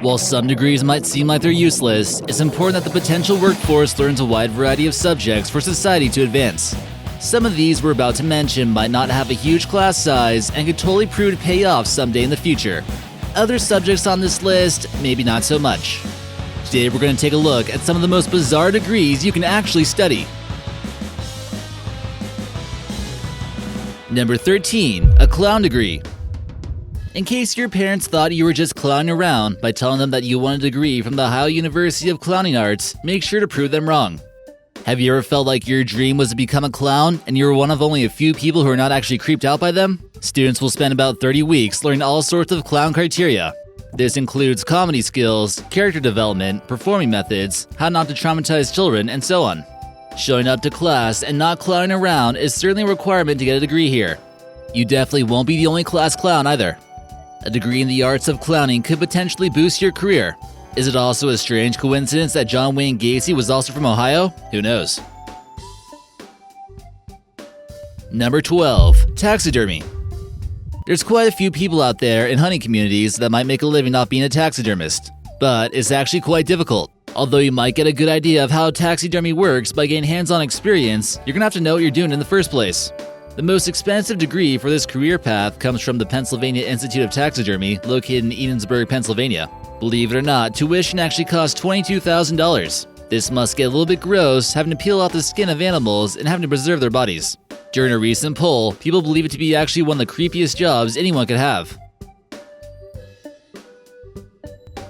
While some degrees might seem like they're useless, it's important that the potential workforce learns a wide variety of subjects for society to advance. Some of these we're about to mention might not have a huge class size and could totally prove to pay off someday in the future. Other subjects on this list, maybe not so much. Today we're going to take a look at some of the most bizarre degrees you can actually study. Number 13. A clown degree. In case your parents thought you were just clowning around by telling them that you want a degree from the Ohio University of Clowning Arts, make sure to prove them wrong. Have you ever felt like your dream was to become a clown and you were one of only a few people who are not actually creeped out by them? Students will spend about 30 weeks learning all sorts of clown criteria. This includes comedy skills, character development, performing methods, how not to traumatize children, and so on. Showing up to class and not clowning around is certainly a requirement to get a degree here. You definitely won't be the only class clown either. A degree in the arts of clowning could potentially boost your career. Is it also a strange coincidence that John Wayne Gacy was also from Ohio? Who knows? Number 12. Taxidermy. There's quite a few people out there in hunting communities that might make a living off being a taxidermist, but it's actually quite difficult. Although you might get a good idea of how taxidermy works by getting hands-on experience, you're gonna have to know what you're doing in the first place. The most expensive degree for this career path comes from the Pennsylvania Institute of Taxidermy, located in Edensburg, Pennsylvania. Believe it or not, tuition actually costs $22,000. This must get a little bit gross, having to peel off the skin of animals and having to preserve their bodies. During a recent poll, people believe it to be actually one of the creepiest jobs anyone could have.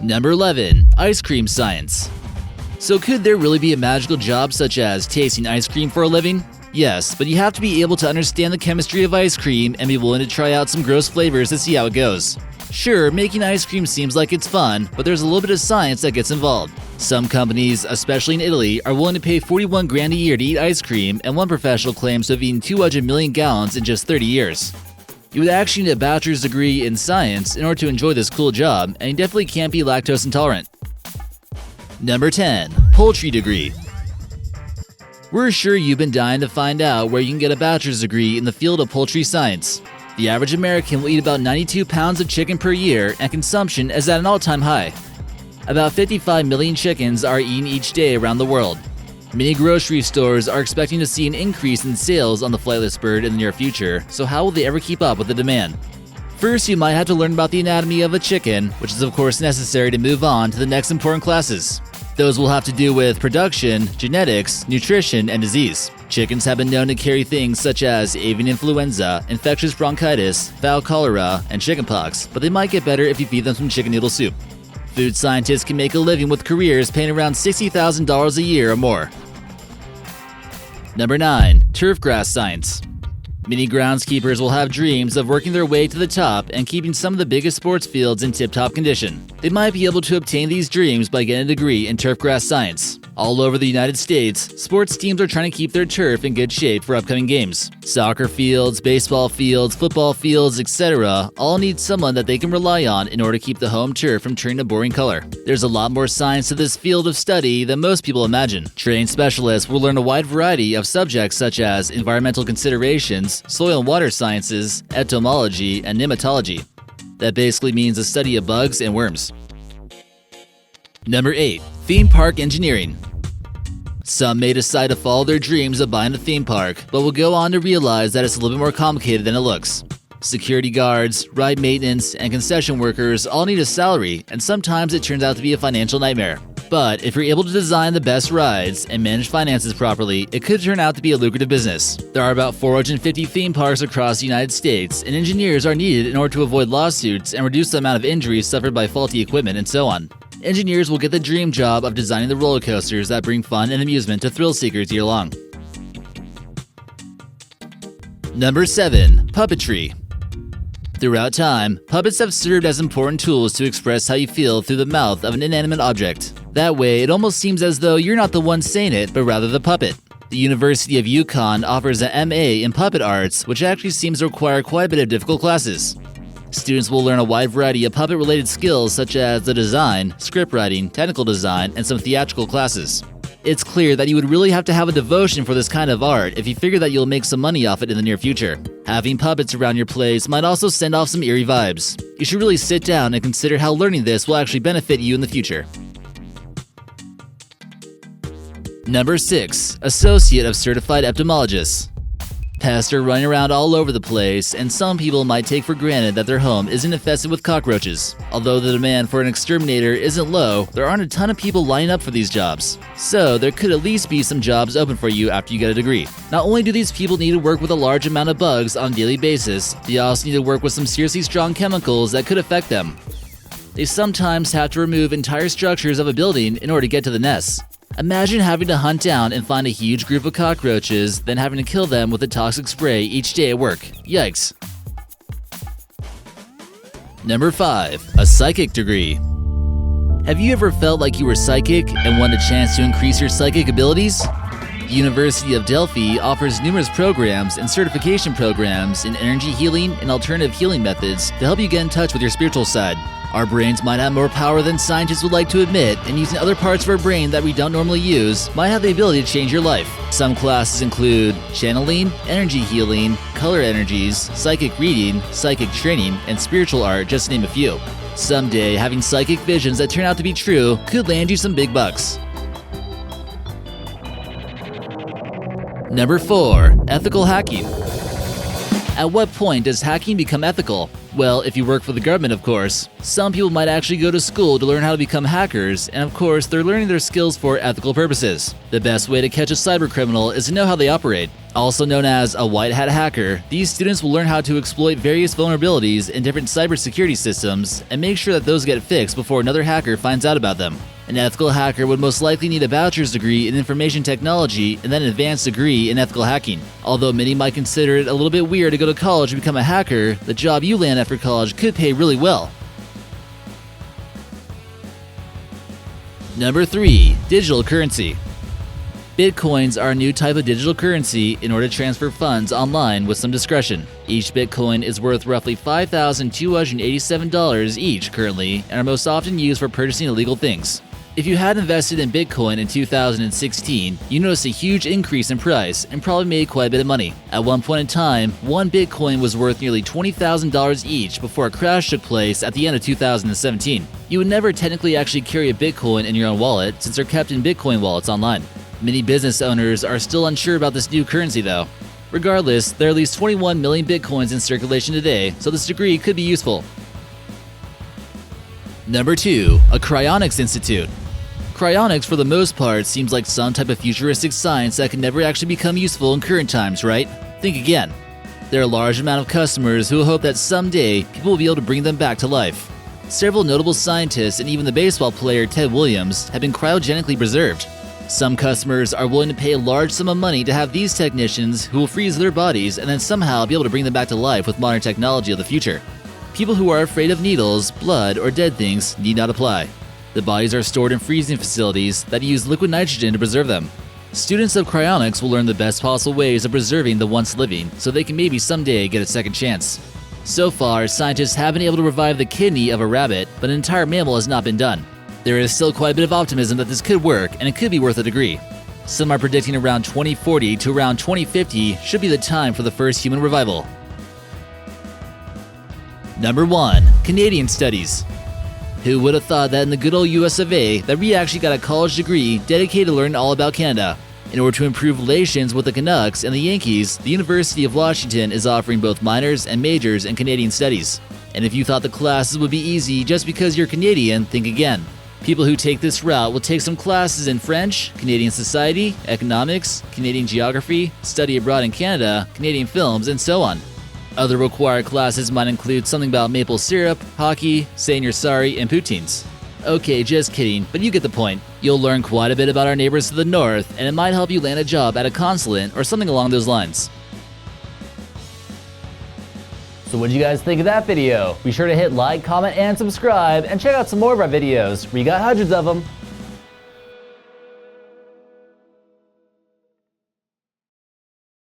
Number 11. Ice cream science. So could there really be a magical job such as tasting ice cream for a living? Yes, but you have to be able to understand the chemistry of ice cream and be willing to try out some gross flavors to see how it goes. Sure, making ice cream seems like it's fun, but there's a little bit of science that gets involved. Some companies, especially in Italy, are willing to pay $41 grand a year to eat ice cream, and one professional claims to have eaten 200 million gallons in just 30 years. You would actually need a bachelor's degree in science in order to enjoy this cool job, and you definitely can't be lactose intolerant. Number 10. Poultry degree. We're sure you've been dying to find out where you can get a bachelor's degree in the field of poultry science. The average American will eat about 92 pounds of chicken per year, and consumption is at an all-time high. About 55 million chickens are eaten each day around the world. Many grocery stores are expecting to see an increase in sales on the flightless bird in the near future, so how will they ever keep up with the demand? First, you might have to learn about the anatomy of a chicken, which is of course necessary to move on to the next important classes. Those will have to do with production, genetics, nutrition, and disease. Chickens have been known to carry things such as avian influenza, infectious bronchitis, fowl cholera, and chickenpox, but they might get better if you feed them some chicken noodle soup. Food scientists can make a living with careers paying around $60,000 a year or more. Number 9. Turfgrass science. Many groundskeepers will have dreams of working their way to the top and keeping some of the biggest sports fields in tip-top condition. They might be able to obtain these dreams by getting a degree in turfgrass science. All over the United States, sports teams are trying to keep their turf in good shape for upcoming games. Soccer fields, baseball fields, football fields, etc. all need someone that they can rely on in order to keep the home turf from turning a boring color. There's a lot more science to this field of study than most people imagine. Trained specialists will learn a wide variety of subjects such as environmental considerations, soil and water sciences, entomology, and nematology. That basically means the study of bugs and worms. Number 8. Theme park engineering. Some may decide to follow their dreams of buying a theme park, but will go on to realize that it's a little bit more complicated than it looks. Security guards, ride maintenance, and concession workers all need a salary, and sometimes it turns out to be a financial nightmare. But if you're able to design the best rides and manage finances properly, it could turn out to be a lucrative business. There are about 450 theme parks across the United States, and engineers are needed in order to avoid lawsuits and reduce the amount of injuries suffered by faulty equipment and so on. Engineers will get the dream job of designing the roller coasters that bring fun and amusement to thrill seekers year long. Number 7. Puppetry. Throughout time, puppets have served as important tools to express how you feel through the mouth of an inanimate object. That way, it almost seems as though you're not the one saying it, but rather the puppet. The University of Yukon offers an MA in puppet arts, which actually seems to require quite a bit of difficult classes. Students will learn a wide variety of puppet-related skills such as the design, script writing, technical design, and some theatrical classes. It's clear that you would really have to have a devotion for this kind of art if you figure that you'll make some money off it in the near future. Having puppets around your place might also send off some eerie vibes. You should really sit down and consider how learning this will actually benefit you in the future. Number 6. Associate of Certified Entomologists. Pests are running around all over the place, and some people might take for granted that their home isn't infested with cockroaches. Although the demand for an exterminator isn't low, there aren't a ton of people lining up for these jobs. So there could at least be some jobs open for you after you get a degree. Not only do these people need to work with a large amount of bugs on a daily basis, they also need to work with some seriously strong chemicals that could affect them. They sometimes have to remove entire structures of a building in order to get to the nests. Imagine having to hunt down and find a huge group of cockroaches, then having to kill them with a toxic spray each day at work. Yikes. Number 5. A psychic degree. Have you ever felt like you were psychic and wanted a chance to increase your psychic abilities? The University of Delphi offers numerous programs and certification programs in energy healing and alternative healing methods to help you get in touch with your spiritual side. Our brains might have more power than scientists would like to admit, and using other parts of our brain that we don't normally use might have the ability to change your life. Some classes include channeling, energy healing, color energies, psychic reading, psychic training, and spiritual art, just to name a few. Someday, having psychic visions that turn out to be true could land you some big bucks. Number 4. Ethical hacking. At what point does hacking become ethical? Well, if you work for the government, of course. Some people might actually go to school to learn how to become hackers, and of course, they're learning their skills for ethical purposes. The best way to catch a cybercriminal is to know how they operate. Also known as a white hat hacker, these students will learn how to exploit various vulnerabilities in different cybersecurity systems and make sure that those get fixed before another hacker finds out about them. An ethical hacker would most likely need a bachelor's degree in information technology and then an advanced degree in ethical hacking. Although many might consider it a little bit weird to go to college to become a hacker, the job you land after college could pay really well. Number 3. Digital currency. Bitcoins are a new type of digital currency in order to transfer funds online with some discretion. Each Bitcoin is worth roughly $5,287 each currently and are most often used for purchasing illegal things. If you had invested in Bitcoin in 2016, you noticed a huge increase in price and probably made quite a bit of money. At one point in time, one Bitcoin was worth nearly $20,000 each before a crash took place at the end of 2017. You would never technically actually carry a Bitcoin in your own wallet since they're kept in Bitcoin wallets online. Many business owners are still unsure about this new currency though. Regardless, there are at least 21 million Bitcoins in circulation today, so this degree could be useful. Number 2. A Cryonics Institute. Cryonics, for the most part, seems like some type of futuristic science that can never actually become useful in current times, right? Think again. There are a large amount of customers who hope that someday people will be able to bring them back to life. Several notable scientists and even the baseball player Ted Williams have been cryogenically preserved. Some customers are willing to pay a large sum of money to have these technicians who will freeze their bodies and then somehow be able to bring them back to life with modern technology of the future. People who are afraid of needles, blood, or dead things need not apply. The bodies are stored in freezing facilities that use liquid nitrogen to preserve them. Students of cryonics will learn the best possible ways of preserving the once living so they can maybe someday get a second chance. So far, scientists have been able to revive the kidney of a rabbit, but an entire mammal has not been done. There is still quite a bit of optimism that this could work and it could be worth a degree. Some are predicting around 2040 to around 2050 should be the time for the first human revival. Number 1. Canadian Studies. Who would have thought that in the good old US of A that we actually got a college degree dedicated to learning all about Canada? In order to improve relations with the Canucks and the Yankees, the University of Washington is offering both minors and majors in Canadian Studies. And if you thought the classes would be easy just because you're Canadian, think again. People who take this route will take some classes in French, Canadian society, economics, Canadian geography, study abroad in Canada, Canadian films, and so on. Other required classes might include something about maple syrup, hockey, saying you're sorry, and poutines. Okay, just kidding, but you get the point. You'll learn quite a bit about our neighbors to the north, and it might help you land a job at a consulate or something along those lines. So what did you guys think of that video? Be sure to hit like, comment, and subscribe, and check out some more of our videos. We got hundreds of them.